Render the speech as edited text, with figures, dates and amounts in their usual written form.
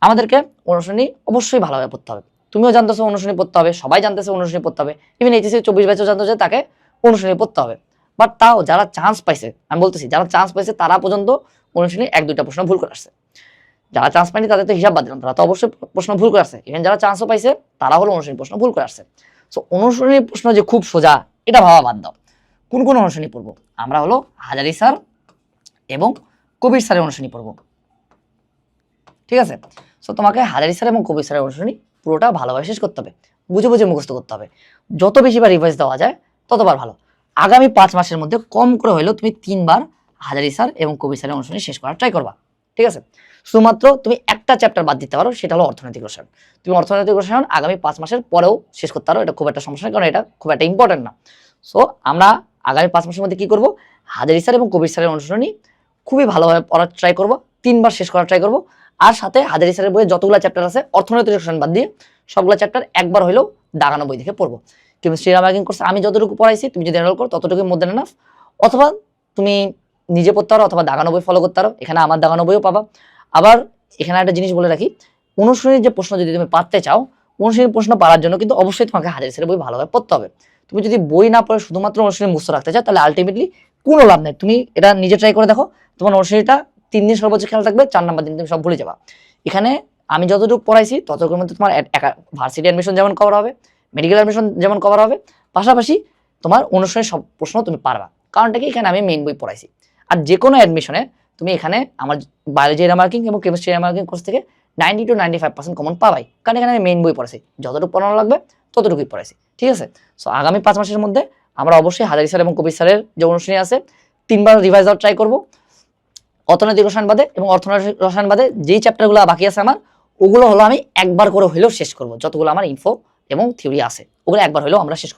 আমাদেরকে অনুশীলনী অবশ্যই ভালোভাবে পড়তে হবে। তুমিও জানতেছো অনুশীলনী পড়তে হবে, সবাই জানতেছে অনুশীলনী পড়তে হবে, ইভেন এইচএসসি 24 ব্যাচও জানতো যে তাকে অনুশীলনী পড়তে হবে। বাট তাও যারা চান্স পাইছে, আমি বলতেছি যারা চান্স পাইছে তারা পর্যন্ত অনুশীলনী 1-2টা প্রশ্ন ভুল করে আসছে। যারা চান্স পায়নি তাদের তো হিসাব বাদ দিলাম, তারা তো অবশ্যই প্রশ্ন ভুল করে আসছে। ইভেন যারা চান্সও পাইছে তারা হলো অনুশীলনী প্রশ্ন ভুল করে আসছে। সো অনুশীলনী প্রশ্ন যে খুব সোজা এটা ভাবা বাদ দাও। কোন কোন অনুশীলনী পড়বো আমরা? হলো হাজারি স্যার এবং কবির স্যারের অনুশীলনী পড়বো, ঠিক আছে? সো তোমাকে হাজারি স্যার এবং কবির স্যারের অনুশীলনী পুরোটা ভালোভাবে শেষ করতে হবে, বুঝে বুঝে মুখস্থ করতে হবে। যত বেশিবার রিভাইজ দেওয়া যায় ততবার ভালো। আগামী 5 মাসের মধ্যে কম করে হলেও তুমি 3 বার হাজারি স্যার এবং কবির স্যারের অনুশীলনী শেষ করার ট্রাই করবা, ঠিক আছে? শুধুমাত্র তুমি একটা চ্যাপ্টার বাদ দিতে পারো, সেটা হলো অর্থনৈতিক রসায়ন। তুমি অর্থনৈতিক রসায়ন আগামী 5 মাসের পরেও শেষ করতে পারো, এটা খুব একটা সমস্যা নেই, কারণ এটা খুব একটা ইম্পর্টেন্ট না। সো আমরা আগামী 5 মাসের মধ্যে কি করব? হাজারি স্যার এবং কবির স্যারের অনুশীলনী খুবই ভালোভাবে পড়ার ট্রাই করব, 3 বার শেষ করার ট্রাই করব। আর সাথে হাজারি স্যারের বইয়ে যতগুলো চ্যাপ্টার আছে অর্থনৈতিক রসায়ন বাদ দিয়ে সবগুলো চ্যাপ্টার একবার হলেও দাগানো বই দেখে পড়বো। কেমিস্ট্রি রামার্কিং কোর্স আমি যতটুকু পড়াইছি তুমি যদি এনরোল করো ততটুকুর মধ্যে এনাফ, অথবা তুমি নিজে পড়তে পারো অথবা দাগানো বই ফলো করতে পারো, এখানে আমার দাগানো বইও পাবা। আবার এখানে একটা জিনিস বলে রাখি, অনুশীলনীর যে প্রশ্ন যদি তুমি পারতে চাও, অনুশীলনীর প্রশ্ন পারার জন্য কিন্তু অবশ্যই তোমাকে হাজারি স্যারের বই ভালোভাবে পড়তে হবে। তুমি যদি বই না পড়ে শুধুমাত্র অনুশীলনী মুখস্থ রাখতে চাও তাহলে আলটিমেটলি কোনো লাভ নেই। তুমি এটা নিজে ট্রাই করে দেখো, তোমার অনুশীলনীটা 3 দিন সর্বোচ্চ খেয়াল থাকবে, 4 নাম্বার দিন তুমি সব ভুলে যাবা। এখানে আমি যতটুকু পড়াইছি ততটুকুর মধ্যে তোমার ভার্সিটি অ্যাডমিশন যেমন কভার হবে, মেডিকেল অ্যাডমিশন যেমন কভার হবে, পাশাপাশি তোমার অনুশীলনের সব প্রশ্ন তুমি পারবা। কারণটা কি, এখানে আমি মেইন বই পড়াইছি। আর যে কোনো অ্যাডমিশনে তুমি এখানে আমার বায়োলজি রিমার্কিং এবং কেমিস্ট্রি রিমার্কিং কোর্স থেকে 90 to 95% কমন পাবাই, কারণ এখানে আমি মেইন বই পড়াইছি, যতটুকু পড়ানো লাগবে ততটুকুই পড়াইছি, ঠিক আছে? সো আগামী 5 মাসের মধ্যে আমরা অবশ্যই হাজারি স্যার এবং কবির স্যারের যে অনুশীলনী আছে 3 বার রিভাইজ দেওয়ার ট্রাই করবো। অর্থনৈতিক রসায়ন বাদে এবং অর্থনৈতিক রসায়ন বাদে যেই চ্যাপ্টারগুলো বাকি আছে আমার, ওগুলো হলো আমি একবার করে হলেও শেষ করব। যতগুলো আমার ইনফো এবং থিওরি আছে ওগুলো একবার হলেও আমরা শেষ করব।